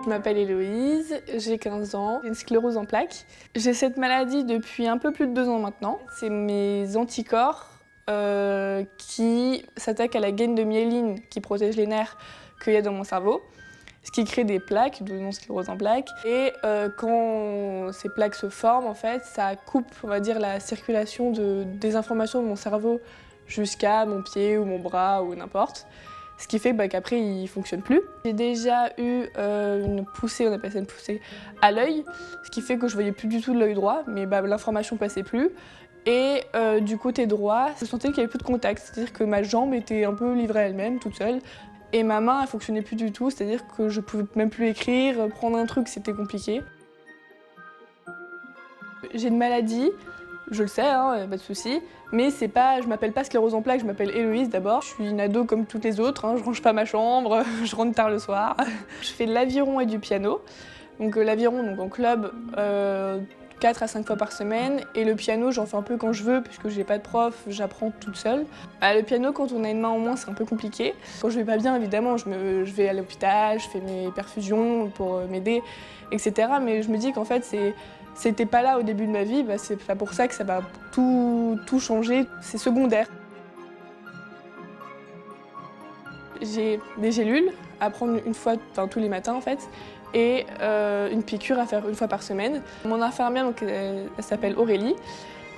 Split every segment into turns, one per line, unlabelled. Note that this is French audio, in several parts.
Je m'appelle Héloïse, j'ai 15 ans, j'ai une sclérose en plaques. J'ai cette maladie depuis un peu plus de 2 ans maintenant. C'est mes anticorps qui s'attaquent à la gaine de myéline qui protège les nerfs qu'il y a dans mon cerveau, ce qui crée des plaques, d'où mon sclérose en plaques. Et quand ces plaques se forment, en fait, ça coupe, on va dire, la circulation des informations de mon cerveau jusqu'à mon pied ou mon bras ou n'importe. Ce qui fait qu'après, il ne fonctionne plus. J'ai déjà eu une poussée, on appelle ça une poussée, à l'œil, ce qui fait que je voyais plus du tout de l'œil droit, mais l'information passait plus. Et du côté droit, je sentais qu'il n'y avait plus de contact, c'est-à-dire que ma jambe était un peu livrée à elle-même, toute seule. Et ma main, elle fonctionnait plus du tout, c'est-à-dire que je pouvais même plus écrire, prendre un truc, c'était compliqué. J'ai une maladie, je le sais, pas de souci, mais je m'appelle pas sclérose en plaques, je m'appelle Héloïse d'abord. Je suis une ado comme toutes les autres, je range pas ma chambre, je rentre tard le soir. Je fais de l'aviron et du piano. Donc l'aviron en club 4 à 5 fois par semaine, et le piano j'en fais un peu quand je veux puisque j'ai pas de prof, j'apprends toute seule. Le piano, quand on a une main en moins, c'est un peu compliqué. Quand je vais pas bien, évidemment, je vais à l'hôpital, je fais mes perfusions pour m'aider, etc. Mais je me dis qu'en fait c'était pas là au début de ma vie, c'est pas pour ça que ça va tout changer, c'est secondaire. J'ai des gélules à prendre une fois, tous les matins en fait, et une piqûre à faire une fois par semaine. Mon infirmière, elle s'appelle Aurélie,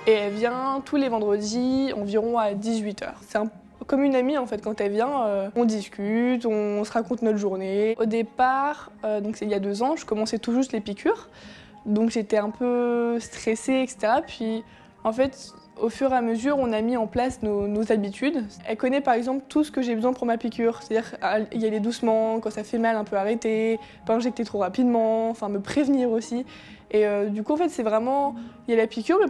et elle vient tous les vendredis environ à 18h. C'est comme une amie en fait, quand elle vient, on discute, on se raconte notre journée. Au départ, donc c'est il y a 2 ans, je commençais tout juste les piqûres. Donc j'étais un peu stressée, etc. Puis en fait, au fur et à mesure, on a mis en place nos habitudes. Elle connaît par exemple tout ce que j'ai besoin pour ma piqûre. C'est-à-dire y aller doucement, quand ça fait mal, un peu arrêter, pas injecter trop rapidement, me prévenir aussi. Et du coup, en fait, c'est vraiment, il y a la piqûre, mais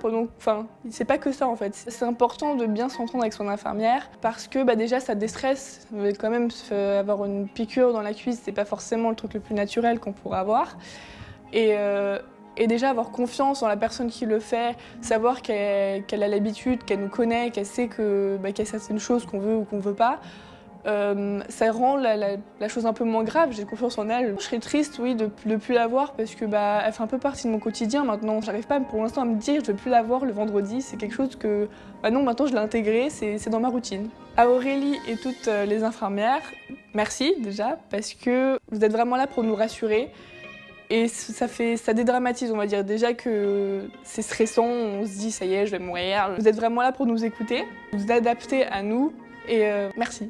c'est pas que ça en fait. C'est important de bien s'entendre avec son infirmière parce que déjà ça déstresse. Quand même, avoir une piqûre dans la cuisse, c'est pas forcément le truc le plus naturel qu'on pourrait avoir. Et déjà avoir confiance en la personne qui le fait, savoir qu'elle a l'habitude, qu'elle nous connaît, qu'elle sait qu'il y a certaines choses qu'on veut ou qu'on ne veut pas, ça rend la chose un peu moins grave. J'ai confiance en elle. Je serais triste, oui, de ne plus la voir parce que elle fait un peu partie de mon quotidien maintenant. J'arrive pas pour l'instant à me dire je ne veux plus la voir le vendredi. C'est quelque chose que non, maintenant je l'ai intégré, c'est dans ma routine. À Aurélie et toutes les infirmières, merci déjà parce que vous êtes vraiment là pour nous rassurer. Et ça dédramatise, on va dire. Déjà que c'est stressant, on se dit ça y est, je vais mourir. Vous êtes vraiment là pour nous écouter, vous adapter à nous et merci.